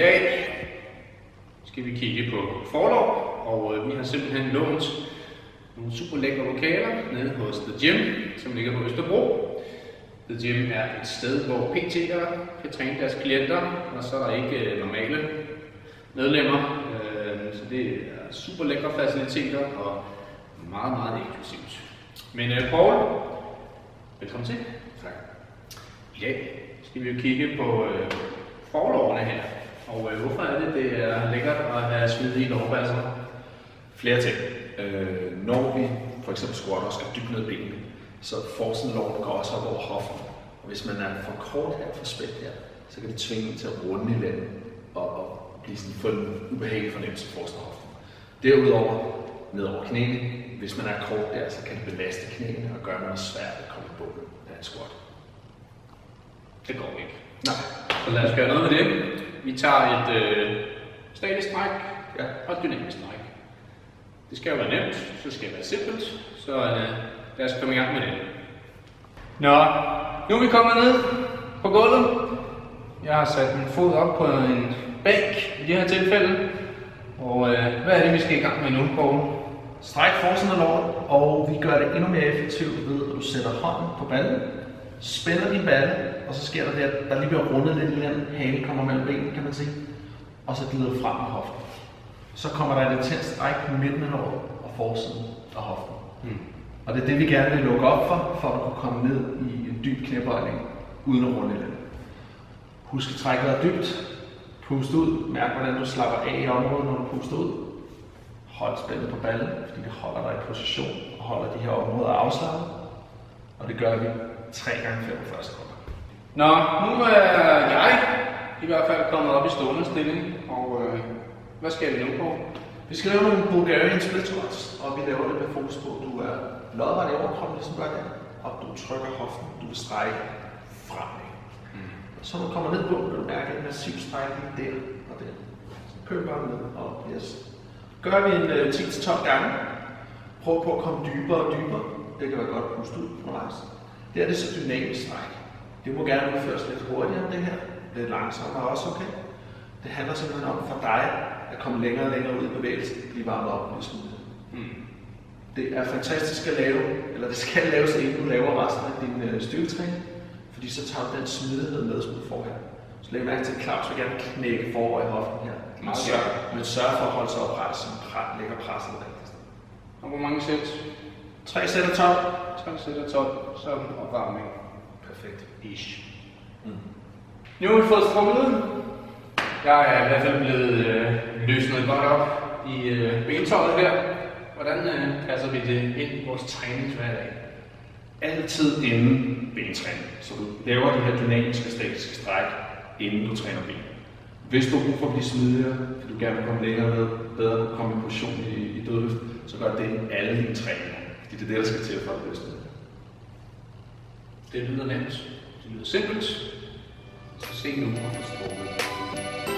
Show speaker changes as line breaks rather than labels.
dag skal vi kigge på forlov, og vi har simpelthen lånt nogle super lækre lokaler nede hos The Gym, som ligger på Østerbro. The Gym er et sted, hvor PT'ere kan træne deres klienter, og så er der ikke normale medlemmer. Så det er super lækre faciliteter og meget, meget eksklusivt. Men Paul, velkommen til.
Tak.
I dag skal vi jo kigge på forlovene her. Og hvorfor er det er lækkert at have smidige lovpasser?
Flere ting. Når vi for eksempel squatter og skal dybt ned i benene, så forsiden-låret går også op over hoften. Og hvis man er for kort her, for spændt her, så kan det tvinge en til at runde i landet og blive sådan få en ubehagelig fornemmelse for hoften. Derudover ned over knæene. Hvis man er kort der, så kan det belaste knæene og gøre noget svært at komme i bunden af en squat.
Det går ikke.
Nej.
Så lad os gøre noget med det. Vi tager et statisk stræk og et dynamisk stræk. Det skal jo være nemt, så skal det være simpelt, så lad os komme i gang med det. Nå, nu er vi kommet ned på gulvet. Jeg har sat min fod op på en bænk i det her tilfælde. Og hvad er det, vi skal i gang med nu, Paul?
Stræk forsiden af låret, og vi gør det endnu mere effektivt ved, at du sætter hånden på ballen, spænder din balle, og så sker der det, at der lige bliver rundet lidt i den hale, kommer mellem benene, kan man sige, og så glider frem med hoften. Så kommer der et intens stræk på midten af låret og forsiden af hoften. Og det er det, vi gerne vil lukke op for at kunne komme ned i en dyb knæbøjning, uden at runde i den. Husk at trække dig dybt. Pust ud. Mærk, hvordan du slapper af i området, når du puster ud. Hold spændet på ballen, fordi det holder dig i position og holder de her områder afslappet. Og det gør vi 3 gange 45 sekunder.
Nå, nu er jeg i hvert fald kommet op i stående stilling, og hvad skal vi nu på?
Vi skal lave nogle Bulgarian split squats, og vi laver det med fokus på, at du er lodret i overkroppen, ligesom gør det, og du trykker hoften, du vil strække fremad. Så når du kommer ned på, vil du mærke et massivt stræk lige der og der. Så pøber ned og yes. Gør vi en 10-12 gange. Prøv på at komme dybere og dybere. Det kan være godt at puste ud undervejs. Det er det så dynamisk stræk. Det må gerne udføres lidt hurtigere end det her. Lidt langsommere også okay. Det handler simpelthen om for dig at komme længere og længere ud i bevægelsen, blive varmet op med smule. Det er fantastisk at lave, eller det skal laves, inden du laver resten af din styrketræning. Fordi så tager du den smidighed med, som du får her. Så læg mærke til, at Claus vil gerne knække forover i hoften her. Men sørg for at holde sig oprejst, så lægger presset rigtigt.
Og hvor mange sæt?
3 sæt af 12.
3 sæt af 12, så opvarmning.
Perfekt.
Ish. Nu har vi fået strukket. Jeg er i hvert fald blevet løsnet godt op i bentøjet her. Hvordan passer vi det ind i vores træningshverdag?
Altid inden bentræning. Så du laver de her dynamiske statiske stræk, inden du træner ben. Hvis du har brug for at blive smidigere, fordi du gerne vil komme længere ned, bedre komme i position i dødløft, så gør det alle dine træninger. Det er det, der skal til for at løsne det.
Det lyder nemt. Det lyder simpelt. Så se nu, hvor det står.